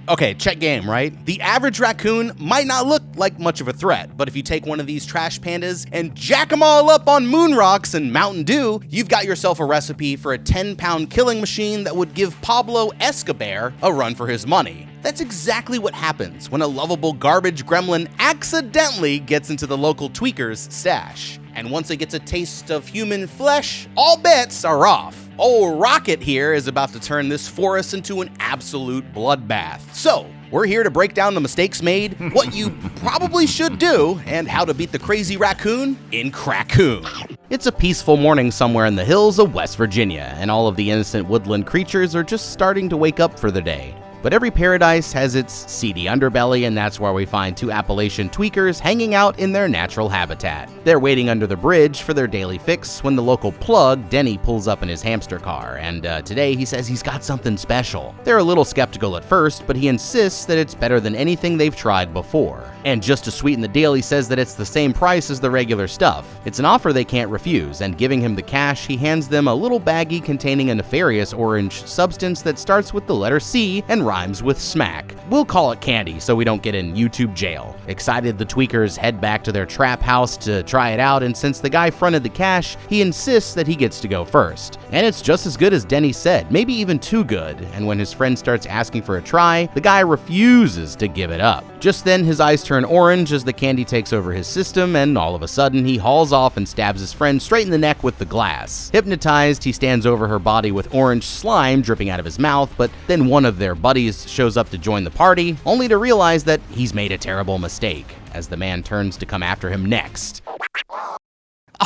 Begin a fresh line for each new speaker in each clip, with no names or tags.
Okay, check game, right? The average raccoon might not look like much of a threat, but if you take one of these trash pandas and jack them all up on moon rocks and Mountain Dew, you've got yourself a recipe for a 10-pound killing machine that would give Pablo Escobar a run for his money. That's exactly what happens when a lovable garbage gremlin accidentally gets into the local tweaker's stash. And once it gets a taste of human flesh, all bets are off. Old Rocket here is about to turn this forest into an absolute bloodbath. So, we're here to break down the mistakes made, what you probably should do, and how to beat the crazy raccoon in Crackcoon. It's a peaceful morning somewhere in the hills of West Virginia, and all of the innocent woodland creatures are just starting to wake up for the day. But every paradise has its seedy underbelly, and that's where we find two Appalachian tweakers hanging out in their natural habitat. They're waiting under the bridge for their daily fix when the local plug, Denny, pulls up in his hamster car, and today he says he's got something special. They're a little skeptical at first, but he insists that it's better than anything they've tried before. And just to sweeten the deal, he says that it's the same price as the regular stuff. It's an offer they can't refuse, and giving him the cash, he hands them a little baggie containing a nefarious orange substance that starts with the letter C and rhymes with smack. We'll call it candy so we don't get in YouTube jail. Excited, the tweakers head back to their trap house to try it out, and since the guy fronted the cash, he insists that he gets to go first. And it's just as good as Denny said, maybe even too good, and when his friend starts asking for a try, the guy refuses to give it up. Just then, his eyes turn orange as the candy takes over his system, and all of a sudden, he hauls off and stabs his friend straight in the neck with the glass. Hypnotized, he stands over her body with orange slime dripping out of his mouth, but then one of their buddies shows up to join the party, only to realize that he's made a terrible mistake, as the man turns to come after him next.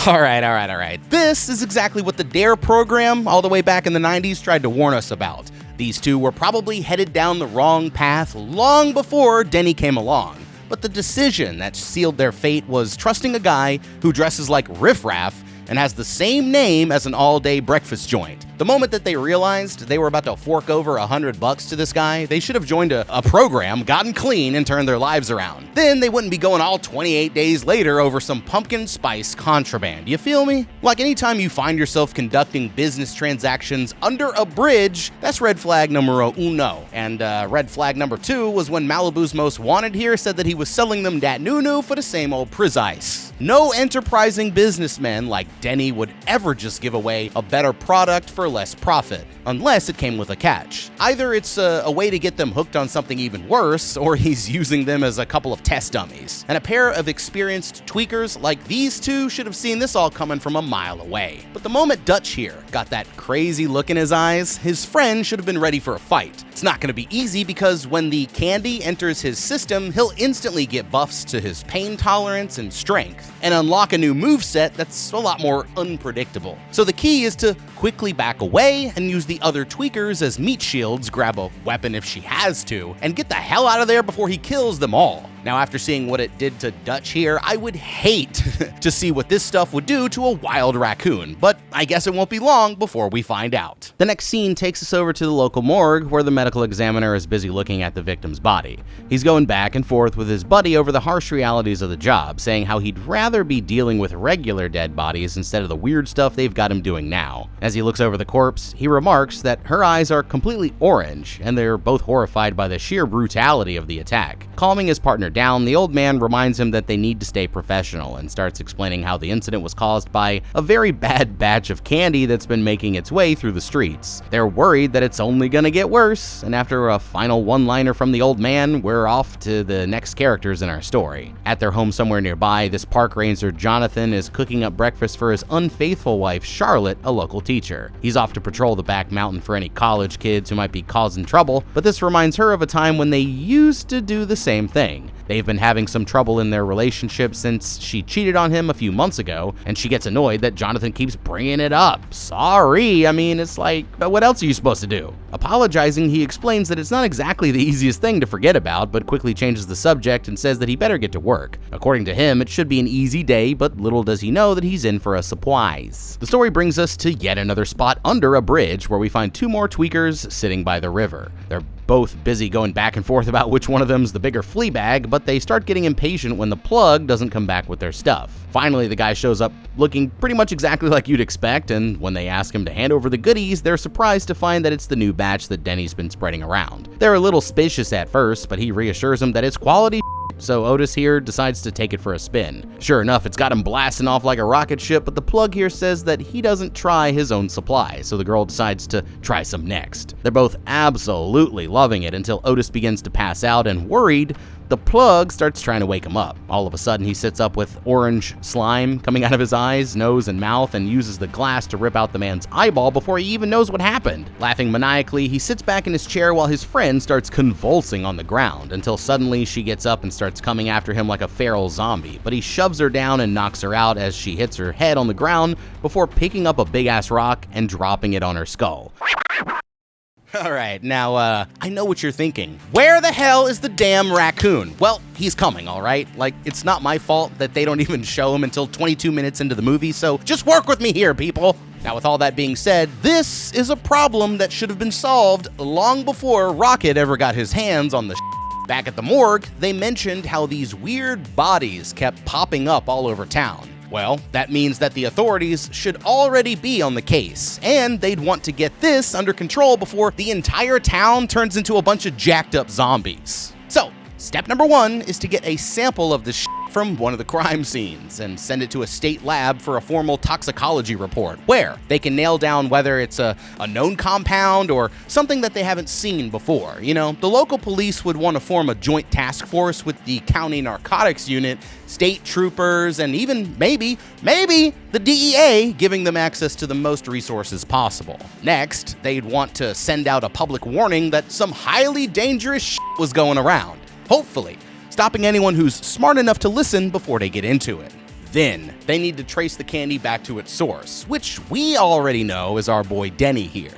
All right. This is exactly what the DARE program, all the way back in the 90s, tried to warn us about. These two were probably headed down the wrong path long before Denny came along. But the decision that sealed their fate was trusting a guy who dresses like riffraff and has the same name as an all-day breakfast joint. The moment that they realized they were about to fork over $100 to this guy, they should have joined a program, gotten clean, and turned their lives around. Then they wouldn't be going all 28 days later over some pumpkin spice contraband. You feel me? Like anytime you find yourself conducting business transactions under a bridge, that's red flag numero uno. And red flag number 2 was when Malibu's Most Wanted here said that he was selling them dat nunu for the same old ice. No enterprising businessman like Denny would ever just give away a better product for less profit, unless it came with a catch. Either it's a way to get them hooked on something even worse, or he's using them as a couple of test dummies. And a pair of experienced tweakers like these two should have seen this all coming from a mile away. But the moment Dutch here got that crazy look in his eyes, his friend should have been ready for a fight. It's not going to be easy because when the candy enters his system, he'll instantly get buffs to his pain tolerance and strength, and unlock a new moveset that's a lot more unpredictable. So the key is to quickly back away and use the other tweakers as meat shields, grab a weapon if she has to, and get the hell out of there before he kills them all. Now, after seeing what it did to Dutch here, I would hate to see what this stuff would do to a wild raccoon, but I guess it won't be long before we find out. The next scene takes us over to the local morgue where the medical examiner is busy looking at the victim's body. He's going back and forth with his buddy over the harsh realities of the job, saying how he'd rather be dealing with regular dead bodies instead of the weird stuff they've got him doing now. As he looks over the corpse, he remarks that her eyes are completely orange, and they're both horrified by the sheer brutality of the attack. Calming his partner down, the old man reminds him that they need to stay professional and starts explaining how the incident was caused by a very bad batch of candy that's been making its way through the streets. They're worried that it's only gonna get worse, and after a final one-liner from the old man, we're off to the next characters in our story. At their home somewhere nearby, this park ranger Jonathan is cooking up breakfast for his unfaithful wife Charlotte, a local teacher. He's off to patrol the back mountain for any college kids who might be causing trouble, but this reminds her of a time when they used to do the same thing. They've been having some trouble in their relationship since she cheated on him a few months ago, and she gets annoyed that Jonathan keeps bringing it up. Sorry, I mean, it's like, what else are you supposed to do? Apologizing, he explains that it's not exactly the easiest thing to forget about, but quickly changes the subject and says that he better get to work. According to him, it should be an easy day, but little does he know that he's in for a surprise. The story brings us to yet another spot under a bridge where we find two more tweakers sitting by the river. They're both busy going back and forth about which one of them's the bigger flea bag, but they start getting impatient when the plug doesn't come back with their stuff. Finally, the guy shows up looking pretty much exactly like you'd expect, and when they ask him to hand over the goodies, they're surprised to find that it's the new batch that Denny's been spreading around. They're a little suspicious at first, but he reassures them that it's quality, so Otis here decides to take it for a spin. Sure enough, it's got him blasting off like a rocket ship, but the plug here says that he doesn't try his own supply, so the girl decides to try some next. They're both absolutely loving it until Otis begins to pass out, and worried, the plug starts trying to wake him up. All of a sudden, he sits up with orange slime coming out of his eyes, nose, and mouth, and uses the glass to rip out the man's eyeball before he even knows what happened. Laughing maniacally, he sits back in his chair while his friend starts convulsing on the ground, until suddenly she gets up and starts coming after him like a feral zombie, but he shoves her down and knocks her out as she hits her head on the ground before picking up a big-ass rock and dropping it on her skull. Alright, now, I know what you're thinking. Where the hell is the damn raccoon? Well, he's coming, alright? Like, it's not my fault that they don't even show him until 22 minutes into the movie, so just work with me here, people! Now, with all that being said, this is a problem that should have been solved long before Rocket ever got his hands on the shit. Back at the morgue, they mentioned how these weird bodies kept popping up all over town. Well, that means that the authorities should already be on the case, and they'd want to get this under control before the entire town turns into a bunch of jacked up zombies. So, step number 1 is to get a sample of the shit from one of the crime scenes and send it to a state lab for a formal toxicology report, where they can nail down whether it's a known compound or something that they haven't seen before. You know, the local police would want to form a joint task force with the county narcotics unit, state troopers, and even maybe the DEA, giving them access to the most resources possible. Next, they'd want to send out a public warning that some highly dangerous shit was going around, hopefully stopping anyone who's smart enough to listen before they get into it. Then, they need to trace the candy back to its source, which we already know is our boy Denny here.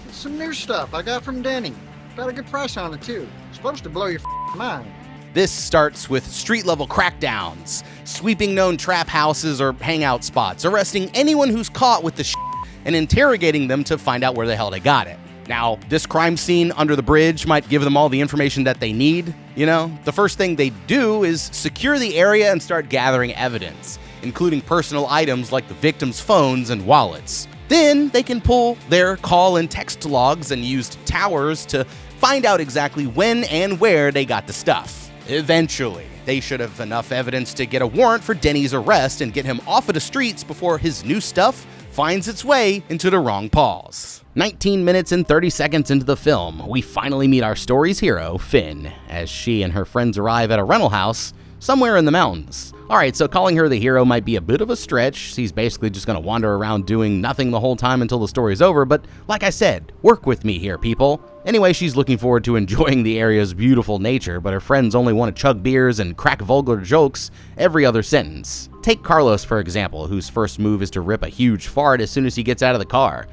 It's some new stuff I got from Denny. Got a good price on it too. Supposed to blow your mind.
This starts with street-level crackdowns, sweeping known trap houses or hangout spots, arresting anyone who's caught with the shit, and interrogating them to find out where the hell they got it. Now, this crime scene under the bridge might give them all the information that they need, you know? The first thing they do is secure the area and start gathering evidence, including personal items like the victims' phones and wallets. Then they can pull their call and text logs and used towers to find out exactly when and where they got the stuff. Eventually, they should have enough evidence to get a warrant for Denny's arrest and get him off of the streets before his new stuff finds its way into the wrong paws. 19 minutes and 30 seconds into the film, we finally meet our story's hero, Finn, as she and her friends arrive at a rental house somewhere in the mountains. Alright, so calling her the hero might be a bit of a stretch. She's basically just gonna wander around doing nothing the whole time until the story's over, but like I said, work with me here, people. Anyway, she's looking forward to enjoying the area's beautiful nature, but her friends only want to chug beers and crack vulgar jokes every other sentence. Take Carlos, for example, whose first move is to rip a huge fart as soon as he gets out of the car.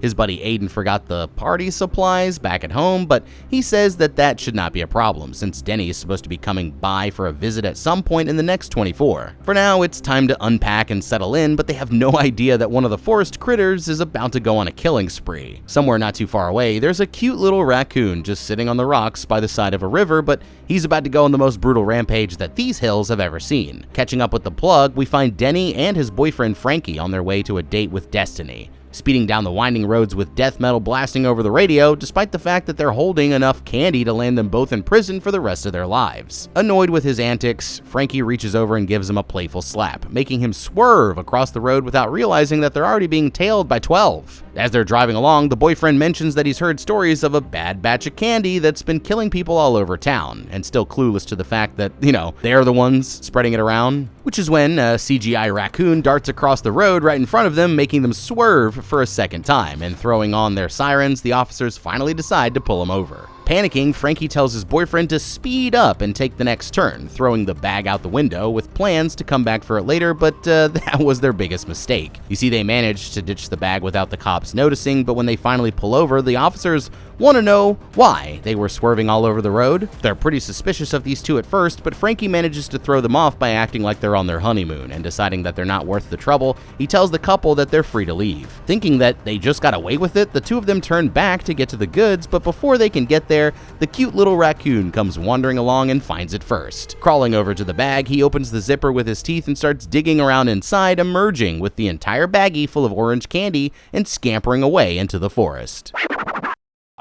His buddy Aiden forgot the party supplies back at home, but he says that should not be a problem since Denny is supposed to be coming by for a visit at some point in the next 24. For now, it's time to unpack and settle in, but they have no idea that one of the forest critters is about to go on a killing spree. Somewhere not too far away, there's a cute little raccoon just sitting on the rocks by the side of a river, but he's about to go on the most brutal rampage that these hills have ever seen. Catching up with the plug, we find Denny and his boyfriend Frankie on their way to a date with Destiny, speeding down the winding roads with death metal blasting over the radio, despite the fact that they're holding enough candy to land them both in prison for the rest of their lives. Annoyed with his antics, Frankie reaches over and gives him a playful slap, making him swerve across the road without realizing that they're already being tailed by 12. As they're driving along, the boyfriend mentions that he's heard stories of a bad batch of candy that's been killing people all over town, and still clueless to the fact that, they're the ones spreading it around. Which is when a CGI raccoon darts across the road right in front of them, making them swerve for a second time, and throwing on their sirens, the officers finally decide to pull him over. Panicking, Frankie tells his boyfriend to speed up and take the next turn, throwing the bag out the window with plans to come back for it later, but that was their biggest mistake. You see, they managed to ditch the bag without the cops noticing, but when they finally pull over, the officers want to know why they were swerving all over the road. They're pretty suspicious of these two at first, but Frankie manages to throw them off by acting like they're on their honeymoon, and deciding that they're not worth the trouble, he tells the couple that they're free to leave. Thinking that they just got away with it, the two of them turn back to get to the goods, but before they can get there, the cute little raccoon comes wandering along and finds it first. Crawling over to the bag, he opens the zipper with his teeth and starts digging around inside, emerging with the entire baggie full of orange candy and scampering away into the forest.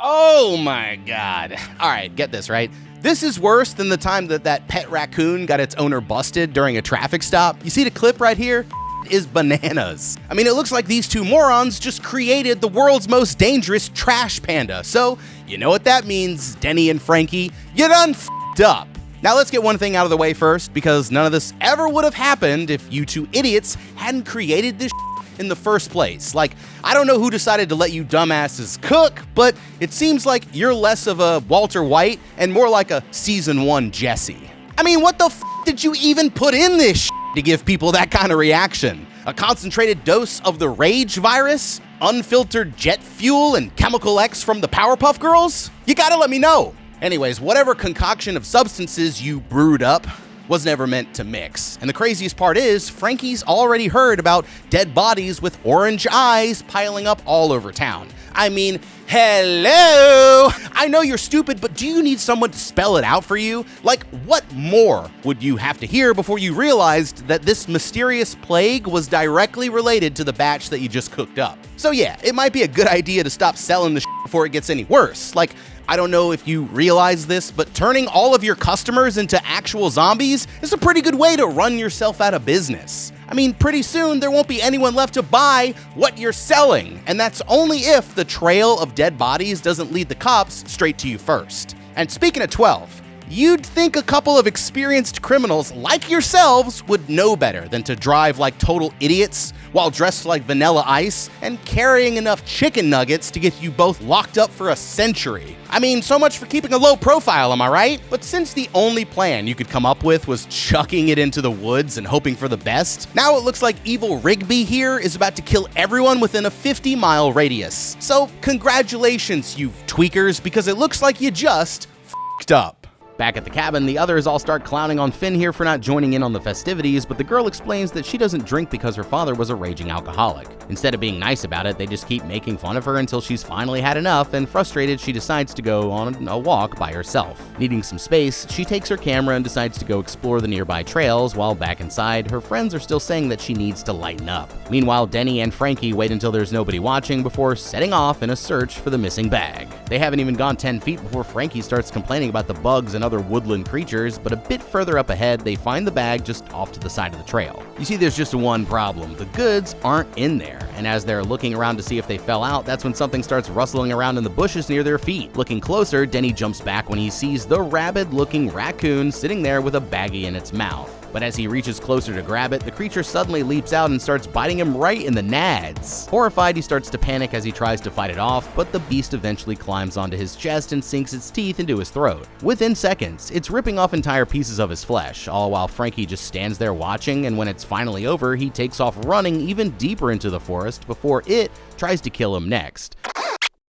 Oh my god. Alright, get this, right? This is worse than the time that pet raccoon got its owner busted during a traffic stop. You see the clip right here? Is bananas. I mean, it looks like these two morons just created the world's most dangerous trash panda. So, you know what that means, Denny and Frankie? You done f***ed up. Now let's get one thing out of the way first, because none of this ever would have happened if you two idiots hadn't created this in the first place. Like, I don't know who decided to let you dumbasses cook, but it seems like you're less of a Walter White and more like a season 1 Jesse. I mean, what the f*** did you even put in this to give people that kind of reaction? A concentrated dose of the rage virus? Unfiltered jet fuel and chemical X from the Powerpuff Girls? You gotta let me know. Anyways, whatever concoction of substances you brewed up was never meant to mix. And the craziest part is, Frankie's already heard about dead bodies with orange eyes piling up all over town. I mean, hello! I know you're stupid, but do you need someone to spell it out for you? Like, what more would you have to hear before you realized that this mysterious plague was directly related to the batch that you just cooked up? So yeah, it might be a good idea to stop selling the shit before it gets any worse. Like, I don't know if you realize this, but turning all of your customers into actual zombies is a pretty good way to run yourself out of business. I mean, pretty soon there won't be anyone left to buy what you're selling, and that's only if the trail of dead bodies doesn't lead the cops straight to you first. And speaking of 12, you'd think a couple of experienced criminals like yourselves would know better than to drive like total idiots while dressed like Vanilla Ice and carrying enough chicken nuggets to get you both locked up for a century. I mean, so much for keeping a low profile, am I right? But since the only plan you could come up with was chucking it into the woods and hoping for the best, now it looks like evil Rigby here is about to kill everyone within a 50-mile radius. So congratulations, you tweakers, because it looks like you just f***ed up. Back at the cabin, the others all start clowning on Finn here for not joining in on the festivities, but the girl explains that she doesn't drink because her father was a raging alcoholic. Instead of being nice about it, they just keep making fun of her until she's finally had enough, and frustrated, she decides to go on a walk by herself. Needing some space, she takes her camera and decides to go explore the nearby trails, while back inside, her friends are still saying that she needs to lighten up. Meanwhile, Denny and Frankie wait until there's nobody watching before setting off in a search for the missing bag. They haven't even gone 10 feet before Frankie starts complaining about the bugs and other woodland creatures, but a bit further up ahead, they find the bag just off to the side of the trail. You see, there's just one problem. The goods aren't in there, and as they're looking around to see if they fell out, that's when something starts rustling around in the bushes near their feet. Looking closer, Denny jumps back when he sees the rabid-looking raccoon sitting there with a baggie in its mouth. But as he reaches closer to grab it, the creature suddenly leaps out and starts biting him right in the nads. Horrified, he starts to panic as he tries to fight it off, but the beast eventually climbs onto his chest and sinks its teeth into his throat. Within seconds, it's ripping off entire pieces of his flesh, all while Frankie just stands there watching, and when it's finally over, he takes off running even deeper into the forest before it tries to kill him next.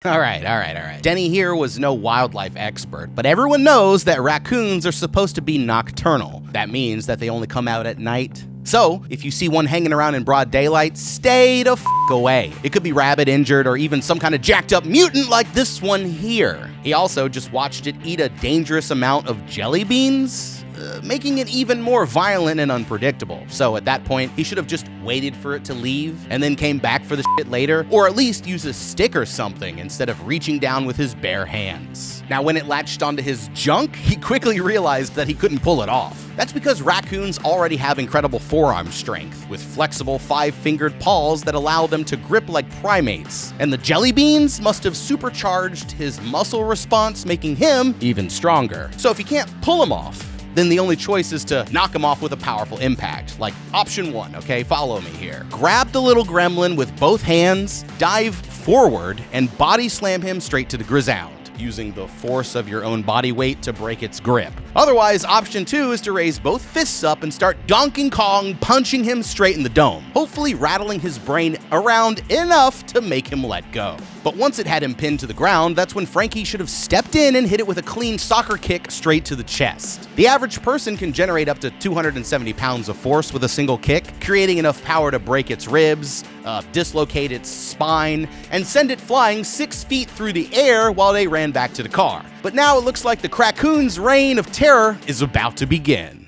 All right. Denny here was no wildlife expert, but everyone knows that raccoons are supposed to be nocturnal. That means that they only come out at night. So, if you see one hanging around in broad daylight, stay the f*** away. It could be rabid, injured, or even some kind of jacked up mutant like this one here. He also just watched it eat a dangerous amount of jelly beans, making it even more violent and unpredictable. So at that point, he should have just waited for it to leave and then came back for the shit later, or at least use a stick or something instead of reaching down with his bare hands. Now, when it latched onto his junk, he quickly realized that he couldn't pull it off. That's because raccoons already have incredible forearm strength, with flexible 5-fingered paws that allow them to grip like primates. And the jelly beans must have supercharged his muscle response, making him even stronger. So if you can't pull him off, then the only choice is to knock him off with a powerful impact. Like option 1, okay? Follow me here. Grab the little gremlin with both hands, dive forward, and body slam him straight to the ground. using the force of your own body weight to break its grip. Otherwise, option 2 is to raise both fists up and start Donkey Kong punching him straight in the dome, hopefully rattling his brain around enough to make him let go. But once it had him pinned to the ground, that's when Frankie should have stepped in and hit it with a clean soccer kick straight to the chest. The average person can generate up to 270 pounds of force with a single kick, creating enough power to break its ribs, dislocate its spine, and send it flying 6 feet through the air while they ran back to the car. But now it looks like the Crackcoon's reign of terror is about to begin.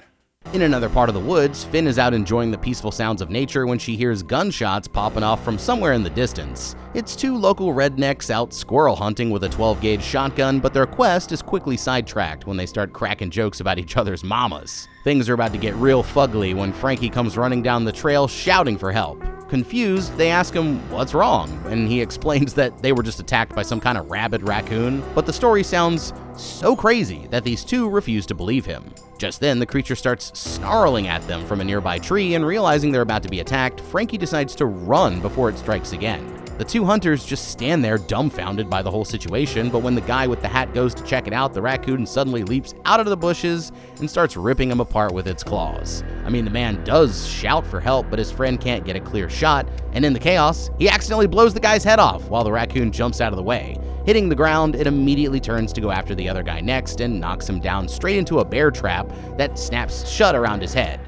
In another part of the woods, Finn is out enjoying the peaceful sounds of nature when she hears gunshots popping off from somewhere in the distance. It's 2 local rednecks out squirrel hunting with a 12-gauge shotgun, but their quest is quickly sidetracked when they start cracking jokes about each other's mamas. Things are about to get real fugly when Frankie comes running down the trail shouting for help. Confused, they ask him what's wrong, and he explains that they were just attacked by some kind of rabid raccoon, but the story sounds so crazy that these 2 refuse to believe him. Just then, the creature starts snarling at them from a nearby tree, and realizing they're about to be attacked, Frankie decides to run before it strikes again. The 2 hunters just stand there dumbfounded by the whole situation, but when the guy with the hat goes to check it out, the raccoon suddenly leaps out of the bushes and starts ripping him apart with its claws. I mean, the man does shout for help, but his friend can't get a clear shot, and in the chaos, he accidentally blows the guy's head off while the raccoon jumps out of the way. Hitting the ground, it immediately turns to go after the other guy next and knocks him down straight into a bear trap that snaps shut around his head.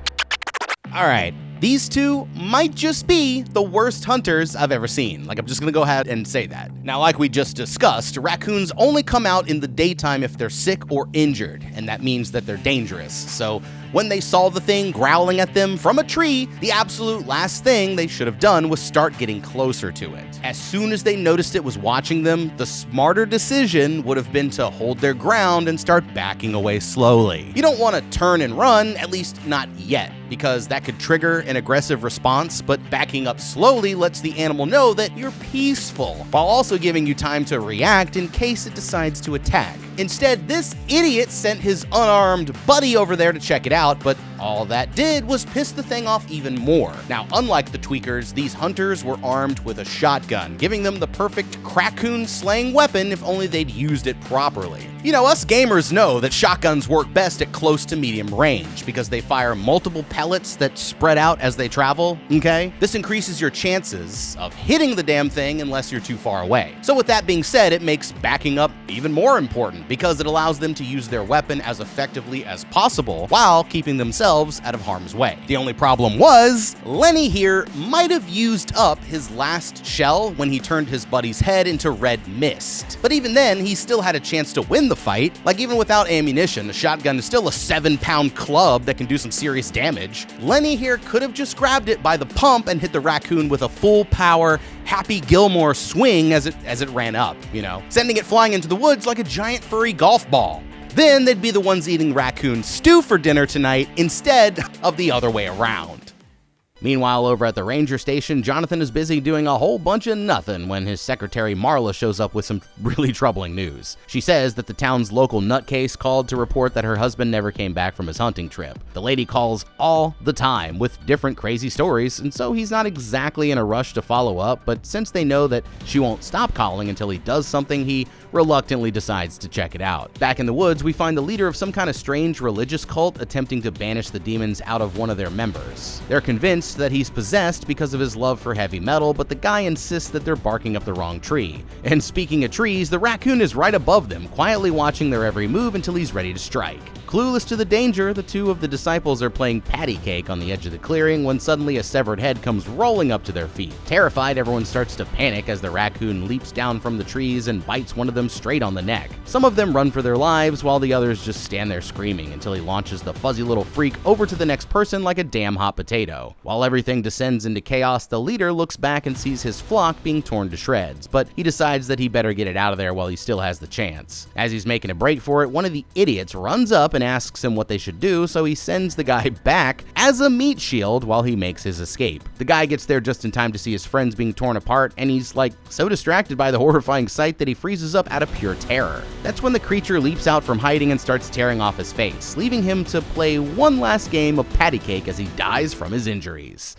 Alright, these 2 might just be the worst hunters I've ever seen. Like, I'm just gonna go ahead and say that. Now, like we just discussed, raccoons only come out in the daytime if they're sick or injured, and that means that they're dangerous. So when they saw the thing growling at them from a tree, the absolute last thing they should have done was start getting closer to it. As soon as they noticed it was watching them, the smarter decision would have been to hold their ground and start backing away slowly. You don't want to turn and run, at least not yet, because that could trigger an aggressive response, but backing up slowly lets the animal know that you're peaceful, while also giving you time to react in case it decides to attack. Instead, this idiot sent his unarmed buddy over there to check it out, but all that did was piss the thing off even more. Now, unlike the tweakers, these hunters were armed with a shotgun, giving them the perfect Crackcoon slaying weapon if only they'd used it properly. You know, us gamers know that shotguns work best at close to medium range because they fire multiple pellets that spread out as they travel, okay? This increases your chances of hitting the damn thing unless you're too far away. So with that being said, it makes backing up even more important because it allows them to use their weapon as effectively as possible while keeping themselves out of harm's way. The only problem was, Lenny here might have used up his last shell when he turned his buddy's head into red mist. But even then, he still had a chance to win the fight. Like, even without ammunition, the shotgun is still a 7-pound club that can do some serious damage. Lenny here could have just grabbed it by the pump and hit the raccoon with a full power Happy Gilmore swing as it ran up, you know, sending it flying into the woods like a giant furry golf ball. Then they'd be the ones eating raccoon stew for dinner tonight instead of the other way around. Meanwhile, over at the ranger station, Jonathan is busy doing a whole bunch of nothing when his secretary Marla shows up with some really troubling news. She says that the town's local nutcase called to report that her husband never came back from his hunting trip. The lady calls all the time with different crazy stories, and so he's not exactly in a rush to follow up, but since they know that she won't stop calling until he does something, he reluctantly decides to check it out. Back in the woods, we find the leader of some kind of strange religious cult attempting to banish the demons out of one of their members. They're convinced that he's possessed because of his love for heavy metal, but the guy insists that they're barking up the wrong tree. And speaking of trees, the raccoon is right above them, quietly watching their every move until he's ready to strike. Clueless to the danger, the 2 of the disciples are playing patty cake on the edge of the clearing when suddenly a severed head comes rolling up to their feet. Terrified, everyone starts to panic as the raccoon leaps down from the trees and bites one of them straight on the neck. Some of them run for their lives while the others just stand there screaming until he launches the fuzzy little freak over to the next person like a damn hot potato. While everything descends into chaos, the leader looks back and sees his flock being torn to shreds, but he decides that he better get it out of there while he still has the chance. As he's making a break for it, one of the idiots runs up and asks him what they should do, so he sends the guy back as a meat shield while he makes his escape. The guy gets there just in time to see his friends being torn apart, and he's like so distracted by the horrifying sight that he freezes up out of pure terror. That's when the creature leaps out from hiding and starts tearing off his face, leaving him to play one last game of patty cake as he dies from his injuries.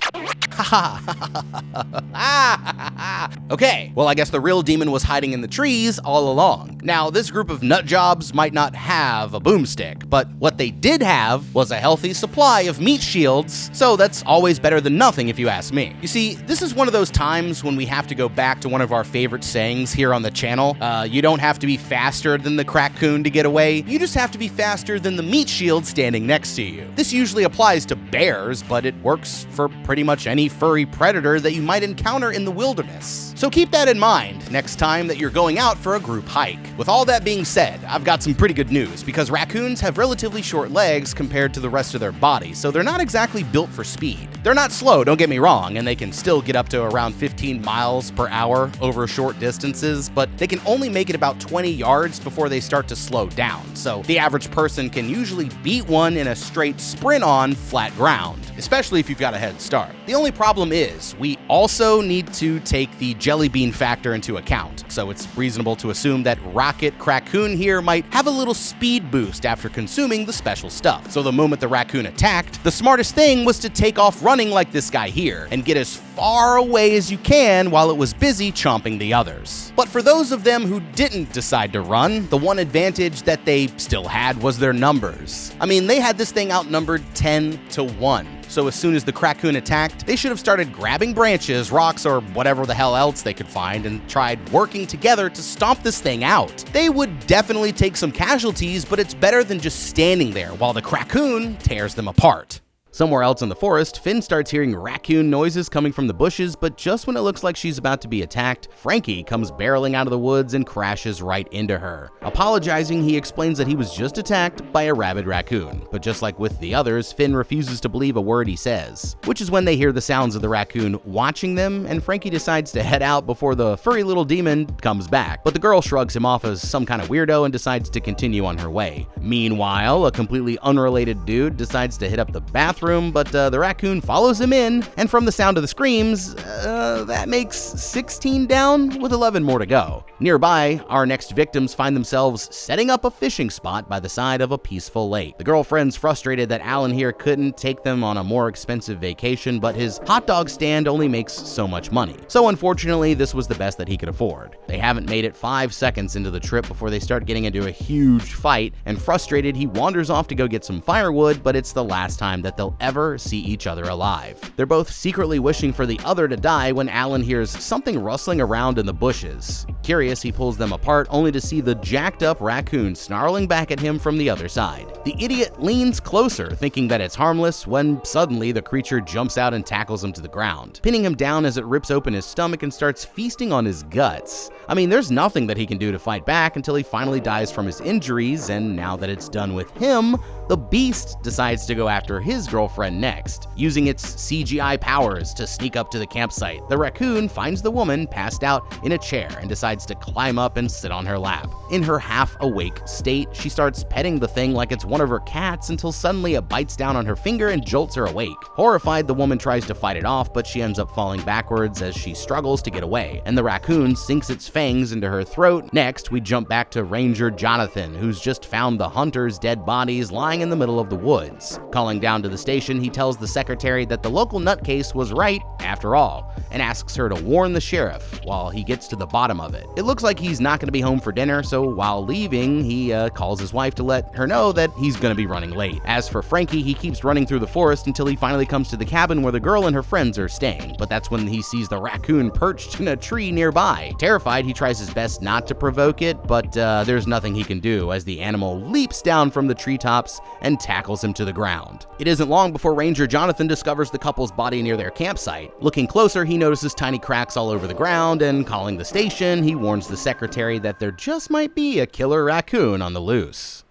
Okay, well, I guess the real demon was hiding in the trees all along. Now, this group of nut jobs might not have a boomstick, but what they did have was a healthy supply of meat shields, so that's always better than nothing if you ask me. You see, this is one of those times when we have to go back to one of our favorite sayings here on the channel. You don't have to be faster than the Crackcoon to get away, you just have to be faster than the meat shield standing next to you. This usually applies to bears, but it works for pretty much any furry predator that you might encounter in the wilderness. So keep that in mind next time that you're going out for a group hike. With all that being said, I've got some pretty good news because raccoons have relatively short legs compared to the rest of their body, so they're not exactly built for speed. They're not slow, don't get me wrong, and they can still get up to around 15 miles per hour over short distances, but they can only make it about 20 yards before they start to slow down. So the average person can usually beat one in a straight sprint on flat ground, especially if you've got a head start. The only problem is we also need to take the jelly bean factor into account, so it's reasonable to assume that Rocket Crackcoon here might have a little speed boost after consuming the special stuff. So the moment the raccoon attacked, the smartest thing was to take off running like this guy here and get as far away as you can while it was busy chomping the others. But for those of them who didn't decide to run, the one advantage that they still had was their numbers. I mean, they had this thing outnumbered 10-1. So as soon as the Crackcoon attacked, they should have started grabbing branches, rocks, or whatever the hell else they could find and tried working together to stomp this thing out. They would definitely take some casualties, but it's better than just standing there while the Crackcoon tears them apart. Somewhere else in the forest, Finn starts hearing raccoon noises coming from the bushes, but just when it looks like she's about to be attacked, Frankie comes barreling out of the woods and crashes right into her. Apologizing, he explains that he was just attacked by a rabid raccoon, but just like with the others, Finn refuses to believe a word he says, which is when they hear the sounds of the raccoon watching them, and Frankie decides to head out before the furry little demon comes back, but the girl shrugs him off as some kind of weirdo and decides to continue on her way. Meanwhile, a completely unrelated dude decides to hit up the bathroom, but the raccoon follows him in, and from the sound of the screams, that makes 16 down with 11 more to go. Nearby, our next victims find themselves setting up a fishing spot by the side of a peaceful lake. The girlfriend's frustrated that Alan here couldn't take them on a more expensive vacation, but his hot dog stand only makes so much money. So unfortunately, this was the best that he could afford. They haven't made it 5 seconds into the trip before they start getting into a huge fight, and frustrated, he wanders off to go get some firewood, but it's the last time that they'll ever see each other alive. They're both secretly wishing for the other to die when Alan hears something rustling around in the bushes. Curious, he pulls them apart only to see the jacked up raccoon snarling back at him from the other side. The idiot leans closer, thinking that it's harmless, when suddenly the creature jumps out and tackles him to the ground, pinning him down as it rips open his stomach and starts feasting on his guts. I mean, there's nothing that he can do to fight back until he finally dies from his injuries, and now that it's done with him, the beast decides to go after his girlfriend next. Using its CGI powers to sneak up to the campsite, the raccoon finds the woman passed out in a chair and decides to climb up and sit on her lap. In her half-awake state, she starts petting the thing like it's one of her cats until suddenly it bites down on her finger and jolts her awake. Horrified, the woman tries to fight it off, but she ends up falling backwards as she struggles to get away, and the raccoon sinks its fangs into her throat. Next, we jump back to Ranger Jonathan, who's just found the hunter's dead bodies lying in the middle of the woods. Calling down to the station, he tells the secretary that the local nutcase was right after all, and asks her to warn the sheriff while he gets to the bottom of it. It looks like he's not going to be home for dinner, so while leaving, he calls his wife to let her know that he's going to be running late. As for Frankie, he keeps running through the forest until he finally comes to the cabin where the girl and her friends are staying, but that's when he sees the raccoon perched in a tree nearby. Terrified, he tries his best not to provoke it, but there's nothing he can do as the animal leaps down from the treetops and tackles him to the ground. It isn't long before Ranger Jonathan discovers the couple's body near their campsite. Looking closer, he notices tiny cracks all over the ground, and calling the station, he warns the secretary that there just might be a killer raccoon on the loose.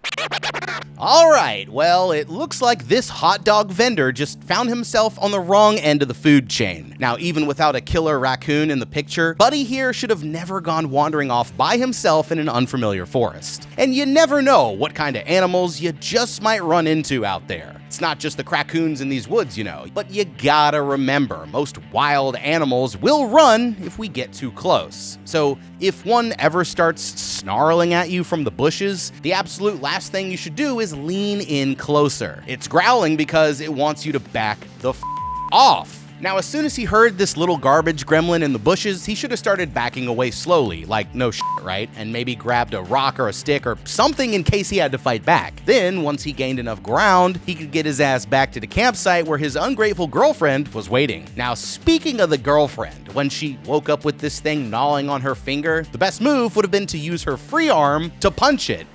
Alright, well, it looks like this hot dog vendor just found himself on the wrong end of the food chain. Now, even without a killer raccoon in the picture, Buddy here should have never gone wandering off by himself in an unfamiliar forest. And you never know what kind of animals you just might run into out there. It's not just the Crackcoons in these woods, you know, but you gotta remember, most wild animals will run if we get too close. So if one ever starts snarling at you from the bushes, the absolute last thing you should do is lean in closer. It's growling because it wants you to back the off. Now, as soon as he heard this little garbage gremlin in the bushes, he should have started backing away slowly, like no shit, right? And maybe grabbed a rock or a stick or something in case he had to fight back. Then, once he gained enough ground, he could get his ass back to the campsite where his ungrateful girlfriend was waiting. Now, speaking of the girlfriend, when she woke up with this thing gnawing on her finger, the best move would have been to use her free arm to punch it,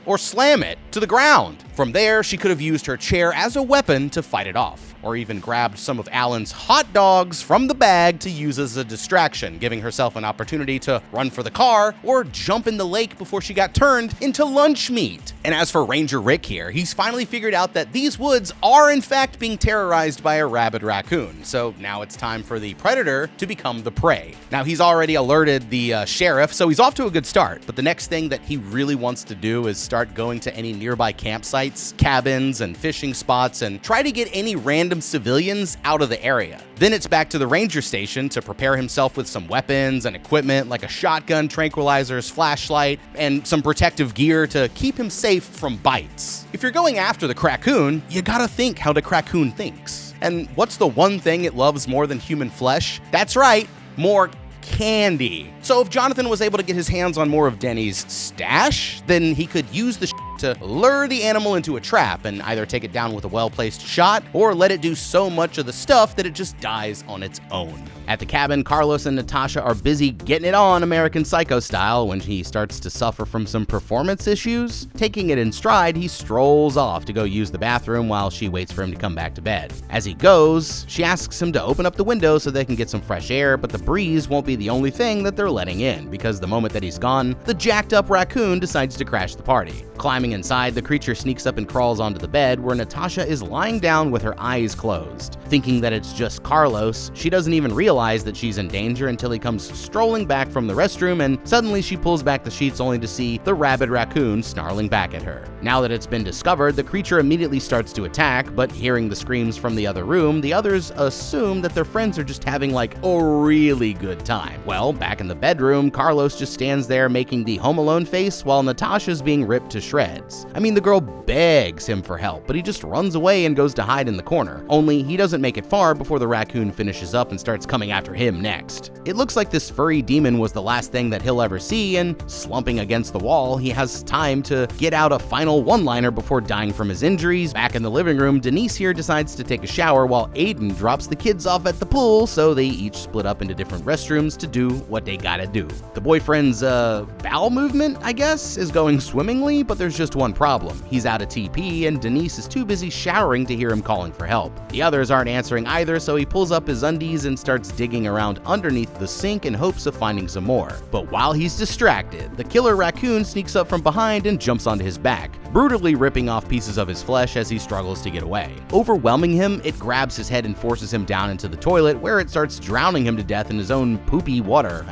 or slam it to the ground. From there, she could have used her chair as a weapon to fight it off, or even grabbed some of Alan's hot dogs from the bag to use as a distraction, giving herself an opportunity to run for the car or jump in the lake before she got turned into lunch meat. And as for Ranger Rick here, he's finally figured out that these woods are in fact being terrorized by a rabid raccoon, so now it's time for the predator to become the prey. Now, he's already alerted the sheriff, so he's off to a good start, but the next thing that he really wants to do is start going to any nearby campsites, cabins, and fishing spots and try to get any random civilians out of the area. Then it's back to the ranger station to prepare himself with some weapons and equipment like a shotgun, tranquilizers, flashlight, and some protective gear to keep him safe from bites. If you're going after the Crackcoon, you gotta think how the Crackcoon thinks. And what's the one thing it loves more than human flesh? That's right, more candy. So if Jonathan was able to get his hands on more of Denny's stash, then he could use the to lure the animal into a trap and either take it down with a well-placed shot or let it do so much of the stuff that it just dies on its own. At the cabin, Carlos and Natasha are busy getting it on American Psycho style when he starts to suffer from some performance issues. Taking it in stride, he strolls off to go use the bathroom while she waits for him to come back to bed. As he goes, she asks him to open up the window so they can get some fresh air, but the breeze won't be the only thing that they're letting in, because the moment that he's gone, the jacked up raccoon decides to crash the party. Climbing inside, the creature sneaks up and crawls onto the bed where Natasha is lying down with her eyes closed. Thinking that it's just Carlos, she doesn't even realize that she's in danger until he comes strolling back from the restroom, and suddenly she pulls back the sheets only to see the rabid raccoon snarling back at her. Now that it's been discovered, the creature immediately starts to attack, but hearing the screams from the other room, the others assume that their friends are just having like a really good time. Well, back in the bedroom, Carlos just stands there making the Home Alone face while Natasha's being ripped to shreds. I mean, the girl begs him for help, but he just runs away and goes to hide in the corner. Only he doesn't make it far before the raccoon finishes up and starts coming after him next. It looks like this furry demon was the last thing that he'll ever see, and slumping against the wall, he has time to get out a final one-liner before dying from his injuries. Back in the living room, Denise here decides to take a shower while Aiden drops the kids off at the pool, so they each split up into different restrooms to do what they gotta do. The boyfriend's, bowel movement, I guess, is going swimmingly, but there's just one problem. He's out of TP, and Denise is too busy showering to hear him calling for help. The others aren't answering either, so he pulls up his undies and starts digging around underneath the sink in hopes of finding some more. But while he's distracted, the killer raccoon sneaks up from behind and jumps onto his back, brutally ripping off pieces of his flesh as he struggles to get away. Overwhelming him, it grabs his head and forces him down into the toilet, where it starts drowning him to death in his own poopy water.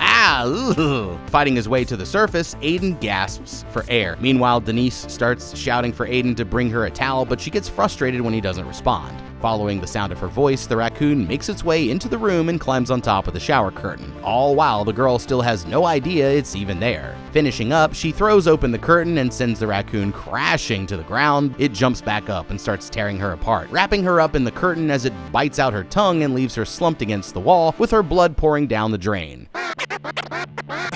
Fighting his way to the surface, Aiden gasps for air. Meanwhile, Denise starts shouting for Aiden to bring her a towel, but she gets frustrated when he doesn't respond. Following the sound of her voice, the raccoon makes its way into the room and climbs on top of the shower curtain, all while the girl still has no idea it's even there. Finishing up, she throws open the curtain and sends the raccoon crashing to the ground. It jumps back up and starts tearing her apart, wrapping her up in the curtain as it bites out her tongue and leaves her slumped against the wall with her blood pouring down the drain.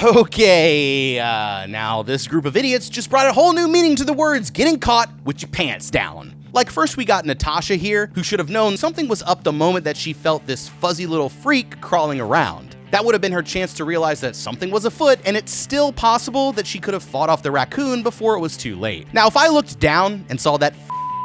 Okay, now this group of idiots just brought a whole new meaning to the words getting caught with your pants down. Like, first we got Natasha here, who should have known something was up the moment that she felt this fuzzy little freak crawling around. That would have been her chance to realize that something was afoot, and it's still possible that she could have fought off the raccoon before it was too late. Now, if I looked down and saw that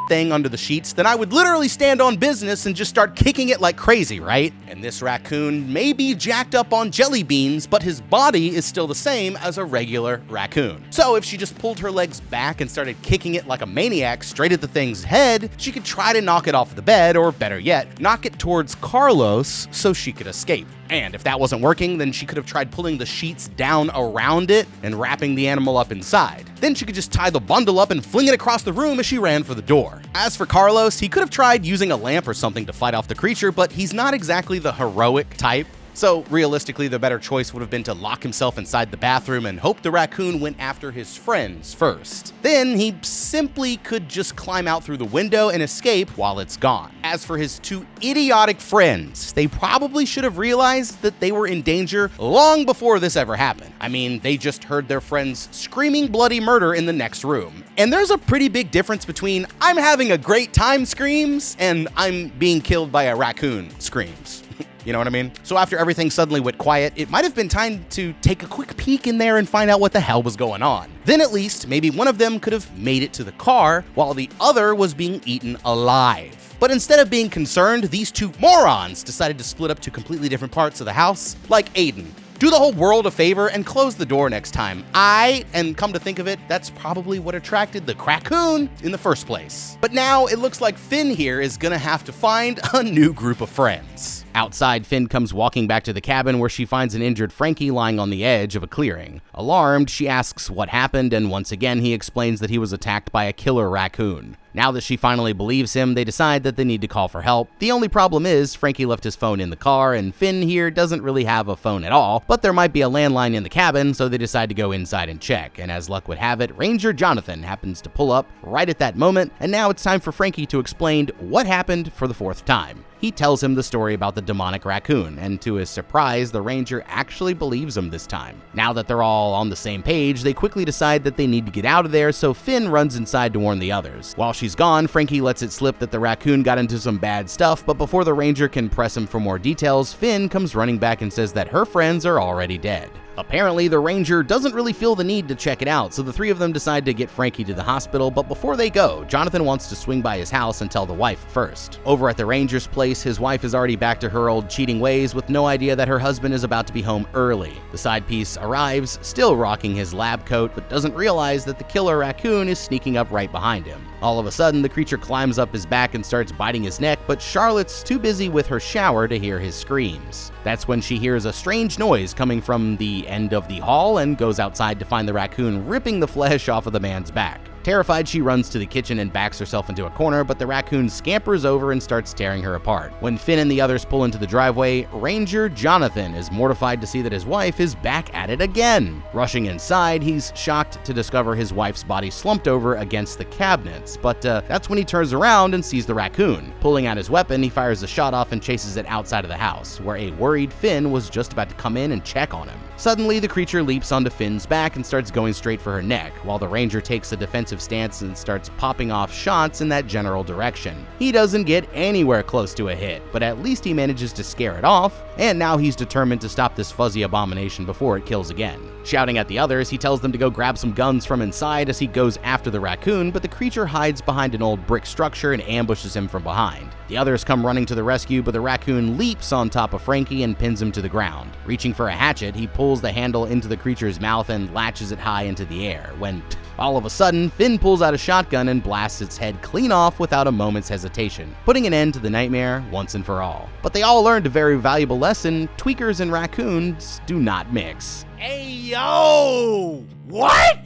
thing under the sheets, then I would literally stand on business and just start kicking it like crazy, right? And this raccoon may be jacked up on jelly beans, but his body is still the same as a regular raccoon. So if she just pulled her legs back and started kicking it like a maniac straight at the thing's head, she could try to knock it off the bed, or better yet, knock it towards Carlos so she could escape. And if that wasn't working, then she could have tried pulling the sheets down around it and wrapping the animal up inside. Then she could just tie the bundle up and fling it across the room as she ran for the door. As for Carlos, he could have tried using a lamp or something to fight off the creature, but he's not exactly the heroic type. So realistically, the better choice would have been to lock himself inside the bathroom and hope the raccoon went after his friends first. Then he simply could just climb out through the window and escape while it's gone. As for his two idiotic friends, they probably should have realized that they were in danger long before this ever happened. I mean, they just heard their friends screaming bloody murder in the next room. And there's a pretty big difference between "I'm having a great time" screams and "I'm being killed by a raccoon" screams. You know what I mean? So after everything suddenly went quiet, it might have been time to take a quick peek in there and find out what the hell was going on. Then at least, maybe one of them could have made it to the car while the other was being eaten alive. But instead of being concerned, these two morons decided to split up to completely different parts of the house, like Aiden. Do the whole world a favor and close the door next time. And come to think of it, that's probably what attracted the Crackcoon in the first place. But now it looks like Finn here is gonna have to find a new group of friends. Outside, Finn comes walking back to the cabin where she finds an injured Frankie lying on the edge of a clearing. Alarmed, she asks what happened, and once again he explains that he was attacked by a killer raccoon. Now that she finally believes him, they decide that they need to call for help. The only problem is Frankie left his phone in the car, and Finn here doesn't really have a phone at all, but there might be a landline in the cabin, so they decide to go inside and check. And as luck would have it, Ranger Jonathan happens to pull up right at that moment, and now it's time for Frankie to explain what happened for the fourth time. He tells him the story about the demonic raccoon, and to his surprise, the ranger actually believes him this time. Now that they're all on the same page, they quickly decide that they need to get out of there, so Finn runs inside to warn the others. While she's gone, Frankie lets it slip that the raccoon got into some bad stuff, but before the ranger can press him for more details, Finn comes running back and says that her friends are already dead. Apparently, the ranger doesn't really feel the need to check it out, so the three of them decide to get Frankie to the hospital, but before they go, Jonathan wants to swing by his house and tell the wife first. Over at the ranger's place, his wife is already back to her old cheating ways with no idea that her husband is about to be home early. The side piece arrives, still rocking his lab coat, but doesn't realize that the killer raccoon is sneaking up right behind him. All of a sudden, the creature climbs up his back and starts biting his neck, but Charlotte's too busy with her shower to hear his screams. That's when she hears a strange noise coming from the end of the hall and goes outside to find the raccoon ripping the flesh off of the man's back. Terrified, she runs to the kitchen and backs herself into a corner, but the raccoon scampers over and starts tearing her apart. When Finn and the others pull into the driveway, Ranger Jonathan is mortified to see that his wife is back at it again. Rushing inside, he's shocked to discover his wife's body slumped over against the cabinets, but that's when he turns around and sees the raccoon. Pulling out his weapon, he fires a shot off and chases it outside of the house, where a worried Finn was just about to come in and check on him. Suddenly, the creature leaps onto Finn's back and starts going straight for her neck, while the ranger takes a defensive stance and starts popping off shots in that general direction. He doesn't get anywhere close to a hit, but at least he manages to scare it off, and now he's determined to stop this fuzzy abomination before it kills again. Shouting at the others, he tells them to go grab some guns from inside as he goes after the raccoon, but the creature hides behind an old brick structure and ambushes him from behind. The others come running to the rescue, but the raccoon leaps on top of Frankie and pins him to the ground. Reaching for a hatchet, he pulls the handle into the creature's mouth and latches it high into the air, when all of a sudden, Finn pulls out a shotgun and blasts its head clean off without a moment's hesitation, putting an end to the nightmare once and for all. But they all learned a very valuable lesson: tweakers and raccoons do not mix. Hey, yo! What?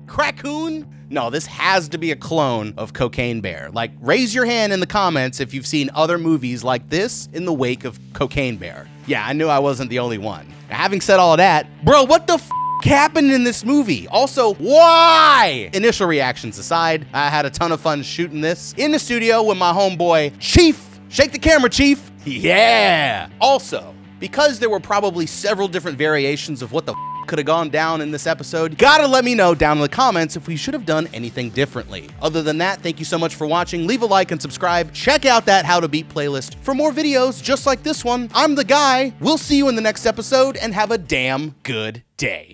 Crackcoon? No, this has to be a clone of Cocaine Bear. Like, raise your hand in the comments if you've seen other movies like this in the wake of Cocaine Bear. Yeah, I knew I wasn't the only one. Now, having said all of that, bro, what the f happened in this movie? Also, why? Initial reactions aside, I had a ton of fun shooting this in the studio with my homeboy, Chief. Shake the camera, Chief. Yeah. Also, because there were probably several different variations of what the could have gone down in this episode, gotta let me know down in the comments if we should have done anything differently. Other than that, thank you so much for watching. Leave a like and subscribe. Check out that How to Beat playlist for more videos just like this one. I'm the guy. We'll see you in the next episode, and have a damn good day.